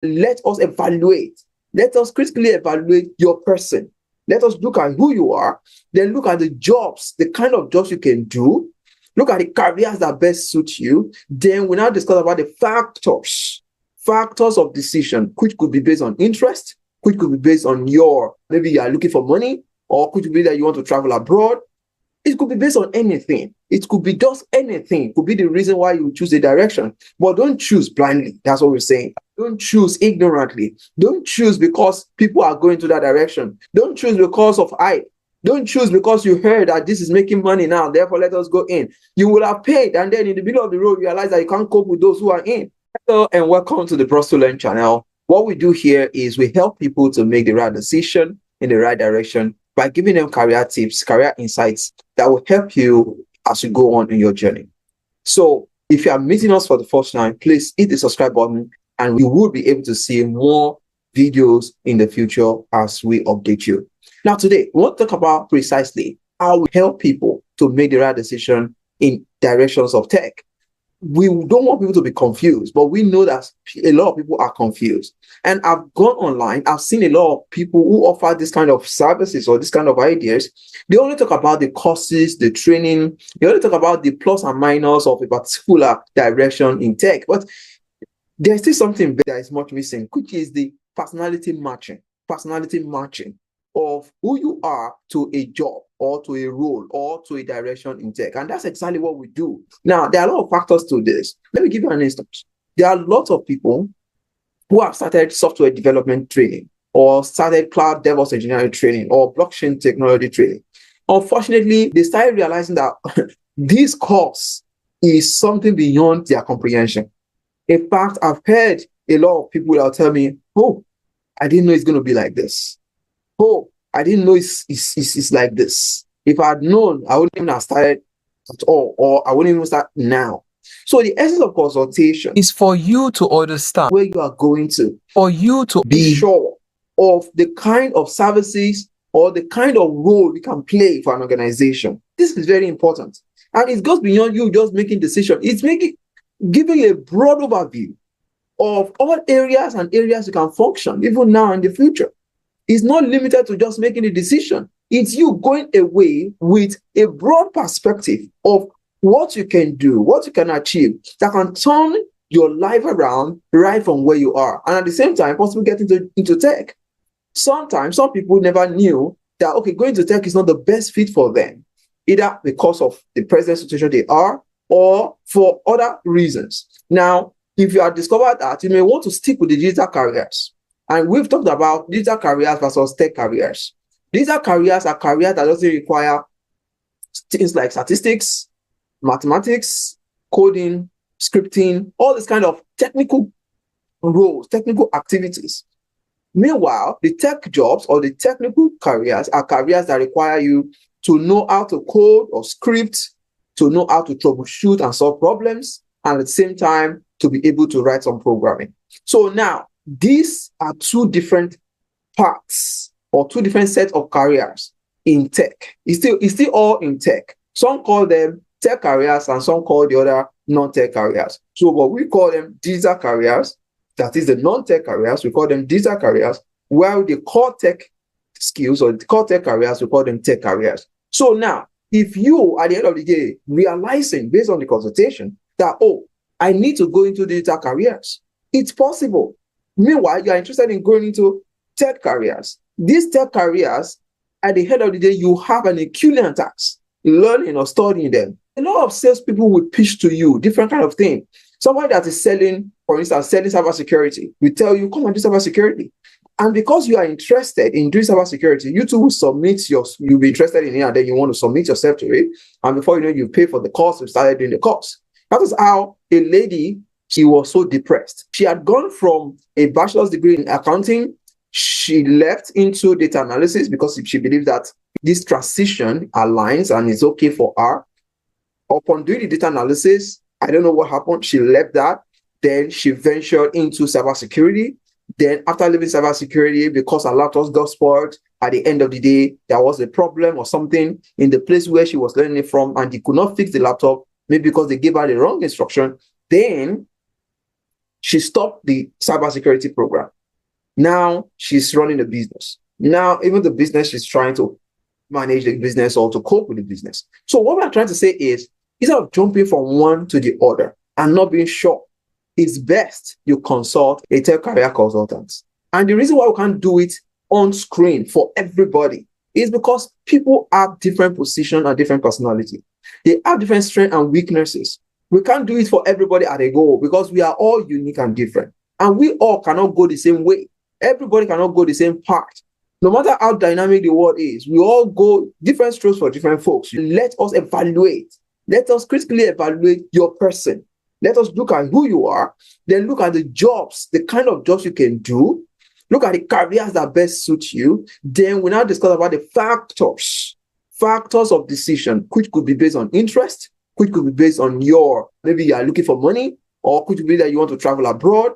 let us evaluate. Let us critically evaluate your person. Let us look at who you are, then look at the jobs, the kind of jobs you can do, look at the careers that best suit you. Then we now discuss about the factors of decision, which could be based on interest, which could be based on maybe you are looking for money, or could be that you want to travel abroad. It could be based on anything. It could be just anything. It could be the reason why you choose a direction. But don't choose blindly. That's what we're saying. Don't choose ignorantly. Don't choose because people are going to that direction. Don't choose because of hype. Don't choose because you heard that this is making money now, therefore let us go in. You will have paid, and then in the middle of the road, realize that you can't cope with those who are in. Hello, and welcome to the Bros to Learn channel. What we do here is we help people to make the right decision in the right direction by giving them career tips, career insights that will help you as you go on in your journey. So if you are meeting us for the first time, please hit the subscribe button, and we will be able to see more videos in the future as we update you. Now, today, we want to talk about precisely how we help people to make the right decision in directions of tech. We don't want people to be confused, but we know that a lot of people are confused. And I've gone online, I've seen a lot of people who offer this kind of services or this kind of ideas. They only talk about the courses, the training, they only talk about the plus and minus of a particular direction in tech. But there's still something that is much missing, which is the personality matching of who you are to a job or to a role or to a direction in tech. And that's exactly what we do. Now, there are a lot of factors to this. Let me give you an instance. There are lots of people who have started software development training or started cloud DevOps engineering training or blockchain technology training. Unfortunately, they started realizing that this course is something beyond their comprehension. In fact, I've heard a lot of people that will tell me, oh, I didn't know it's going to be like this. Oh, I didn't know it's like this. If I had known, I wouldn't even have started at all, or I wouldn't even start now. So the essence of consultation is for you to understand where you are going to, for you to be sure of the kind of services or the kind of role you can play for an organization. This is very important. And it goes beyond you just making decisions. It's giving a broad overview of all areas you can function, even now and in the future. It's not limited to just making a decision. It's you going away with a broad perspective of what you can do, what you can achieve, that can turn your life around right from where you are. And at the same time, possibly get into tech. Sometimes some people never knew that, okay, going to tech is not the best fit for them, either because of the present situation they are or for other reasons. Now, if you have discovered that, you may want to stick with the digital careers. And we've talked about digital careers versus tech careers. Digital careers are careers that doesn't require things like statistics, mathematics, coding, scripting, all this kind of technical roles, technical activities. Meanwhile, the tech jobs or the technical careers are careers that require you to know how to code or script, to know how to troubleshoot and solve problems, and at the same time, to be able to write some programming. So now, these are two different parts or two different sets of careers in tech. It's still all in tech. Some call them tech careers and some call the other non-tech careers. So what we call them digital careers, that is the non-tech careers, we call them digital careers, while the core tech skills or the core tech careers, we call them tech careers. So now, if you, at the end of the day, realizing based on the consultation that, oh, I need to go into digital careers, it's possible. Meanwhile, you are interested in going into tech careers. These tech careers, at the end of the day, you have an Herculean task, learning or studying them. A lot of salespeople will pitch to you different kind of thing. Somebody that is selling, for instance, selling cybersecurity, will tell you, come and do cybersecurity. And because you are interested in doing cybersecurity, you too will you'll be interested in it, and then you want to submit yourself to it. And before you know, you pay for the course, you started doing the course. That is how a lady, she was so depressed. She had gone from a bachelor's degree in accounting. She left into data analysis because she believed that this transition aligns and is okay for her. Upon doing the data analysis, I don't know what happened. She left that. Then she ventured into cybersecurity. Then after leaving cybersecurity, because her laptop got spoiled, at the end of the day, there was a problem or something in the place where she was learning it from, and they could not fix the laptop, maybe because they gave her the wrong instruction. Then She stopped the cybersecurity program. Now she's running a business. Now, even the business, she's trying to manage the business or to cope with the business. So what we're trying to say is, instead of jumping from one to the other and not being sure, it's best you consult a tech career consultant. And the reason why we can't do it on screen for everybody is because people have different position and different personality. They have different strengths and weaknesses. We can't do it for everybody at a go because we are all unique and different. And we all cannot go the same way. Everybody cannot go the same path. No matter how dynamic the world is, we all go different strokes for different folks. Let us evaluate. Let us critically evaluate your person. Let us look at who you are, then look at the jobs, the kind of jobs you can do. Look at the careers that best suit you. Then we now discuss about the factors of decision, which could be based on interest, which could be based on maybe you are looking for money, or could be that you want to travel abroad.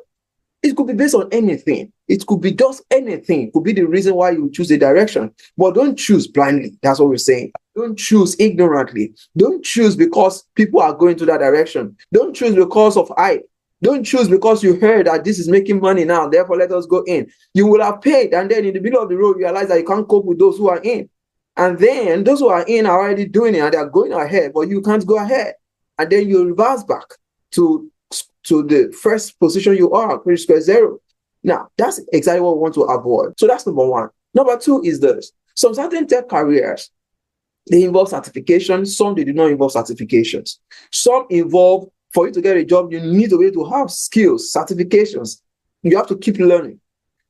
It could be based on anything. It could be just anything. It could be the reason why you choose a direction. But don't choose blindly. That's what we're saying. Don't choose ignorantly. Don't choose because people are going to that direction. Don't choose because of hype. Don't choose because you heard that this is making money now, therefore let us go in. You will have paid, and then in the middle of the road, you realize that you can't cope with those who are in. And then those who are in are already doing it, and they're going ahead, but you can't go ahead. And then you reverse back to the first position you are, which is square zero. Now, that's exactly what we want to avoid. So that's number one. Number two is this. Some certain tech careers, they involve certifications. Some, they do not involve certifications. Some involve, for you to get a job, you need to be able to have skills, certifications. You have to keep learning.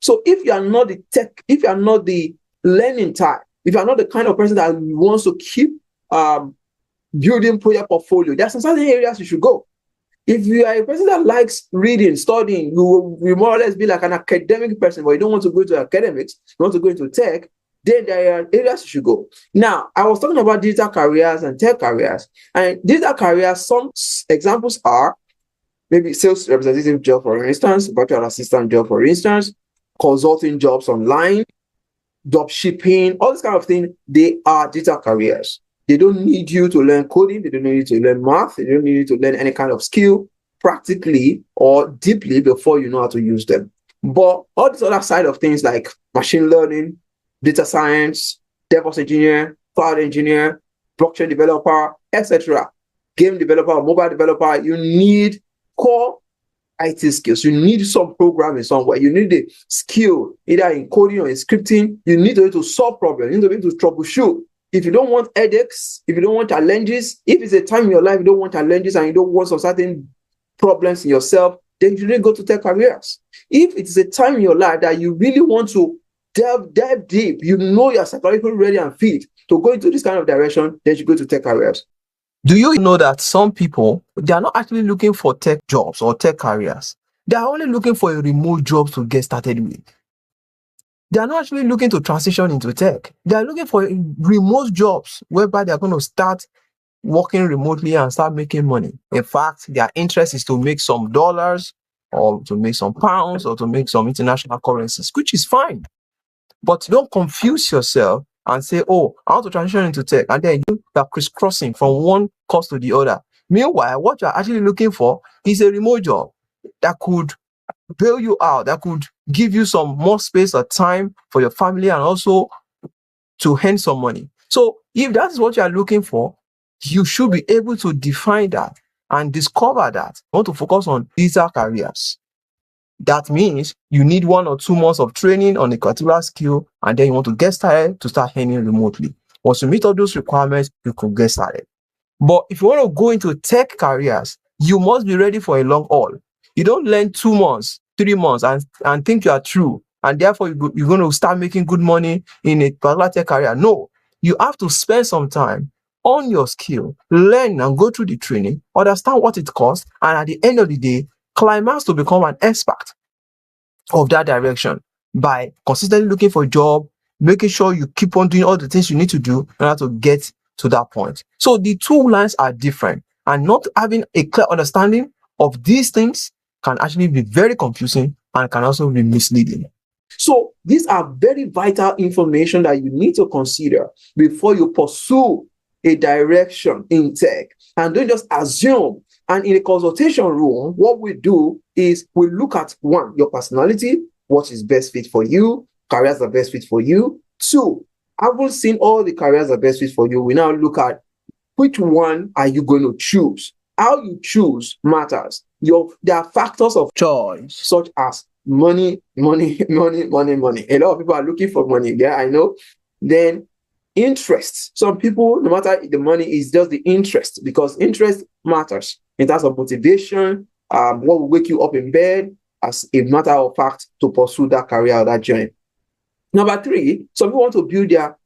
So if you are not the tech, if you are not the learning type, if you are not the kind of person that wants to keep building project portfolio, there are some certain areas you should go. If you are a person that likes reading, studying, you will more or less be like an academic person, but you don't want to go into academics, you want to go into tech, then there are areas you should go. Now, I was talking about digital careers and tech careers. And digital careers, some examples are maybe sales representative job, for instance, virtual assistant job, for instance, consulting jobs online, job shipping, all this kind of thing. They are digital careers. They don't need you to learn coding. They don't need you to learn math. They don't need you to learn any kind of skill practically or deeply before you know how to use them. But all this other side of things like machine learning, data science, DevOps engineer, cloud engineer, blockchain developer, etc., game developer, mobile developer, you need core IT skills. You need some programming somewhere. You need a skill either in coding or in scripting. You need to be able to solve problems. You need to be able to troubleshoot. If you don't want headaches, if you don't want challenges, if it's a time in your life you don't want challenges and you don't want some certain problems in yourself, then you need to go to tech careers. If it is a time in your life that you really want to dive deep, you know you're psychologically ready and fit to go into this kind of direction, then you go to tech careers. Do you know that some people, they are not actually looking for tech jobs or tech careers? They are only looking for a remote job to get started with. They are not actually looking to transition into tech. They are looking for remote jobs whereby they are going to start working remotely and start making money. In fact, their interest is to make some dollars or to make some pounds or to make some international currencies, which is fine. But don't confuse yourself and say, oh, I want to transition into tech. And then you are crisscrossing from one course to the other. Meanwhile, what you're actually looking for is a remote job that could bail you out, that could give you some more space or time for your family and also to earn some money. So if that is what you are looking for, you should be able to define that and discover that you want to focus on digital careers. That means you need 1 or 2 months of training on a particular skill, and then you want to get started to start earning remotely. Once you meet all those requirements, you can get started. But if you want to go into tech careers, you must be ready for a long haul. You don't learn 2 months, 3 months and think you are true, and therefore you're going to start making good money in a particular tech career. No, you have to spend some time on your skill, learn and go through the training, understand what it costs, and at the end of the day, climax to become an expert of that direction by consistently looking for a job, making sure you keep on doing all the things you need to do in order to get to that point. So the two lines are different, and not having a clear understanding of these things can actually be very confusing and can also be misleading. So these are very vital information that you need to consider before you pursue a direction in tech. And don't just assume And in a consultation room, what we do is we look at, one, your personality, what is best fit for you, careers are best fit for you. Two, having seen all the careers are best fit for you, we now look at which one are you going to choose. How you choose matters. There are factors of choice such as money. A lot of people are looking for money. Yeah, I know. Then interest. Some people, no matter the money, is just the interest, because interest matters in terms of motivation, what will wake you up in bed, as a matter of fact, to pursue that career or that journey. Number three, some people want to build their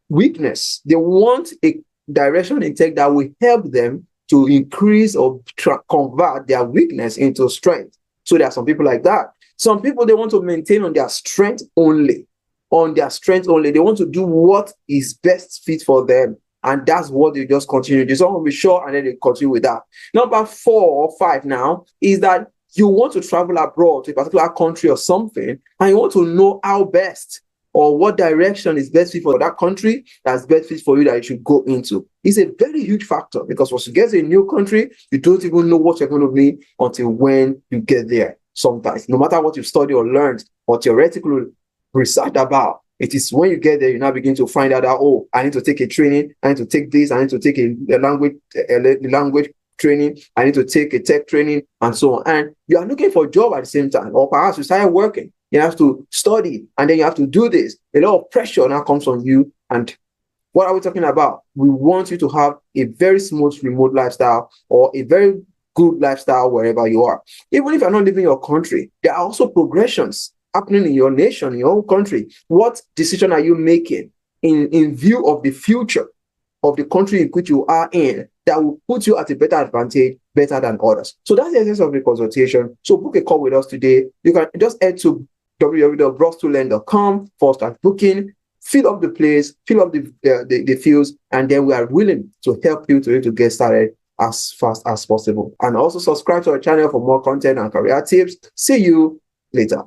weakness. They want a direction in tech that will help them to increase or convert their weakness into strength. So there are some people like that. Some people, they want to maintain on their strength only. On their strength only. They want to do what is best fit for them. And that's what they just continue. They don't want to be sure, and then they continue with that. Number 4 or 5 now is that you want to travel abroad to a particular country or something, and you want to know how best or what direction is best fit for that country, that's best fit for you, that you should go into. It's a very huge factor, because once you get to a new country, you don't even know what you're going to be until when you get there. Sometimes, no matter what you study or learned or theoretically research about, it is when you get there, you now begin to find out that, oh, I need to take a training, I need to take this, I need to take a language training, I need to take a tech training, and so on. And you are looking for a job at the same time, or perhaps you started working. You have to study, and then you have to do this. A lot of pressure now comes on you. And what are we talking about? We want you to have a very smooth remote lifestyle, or a very good lifestyle wherever you are. Even if you're not leaving your country, there are also progressions happening in your nation, in your own country. What decision are you making in view of the future of the country in which you are in, that will put you at a better advantage, better than others? So that's the essence of the consultation. So book a call with us today. You can just head to www.brostolearn.com/booking, fill up the place, fill up the fields, and then we are willing to help you to get started as fast as possible. And also subscribe to our channel for more content and career tips. See you later.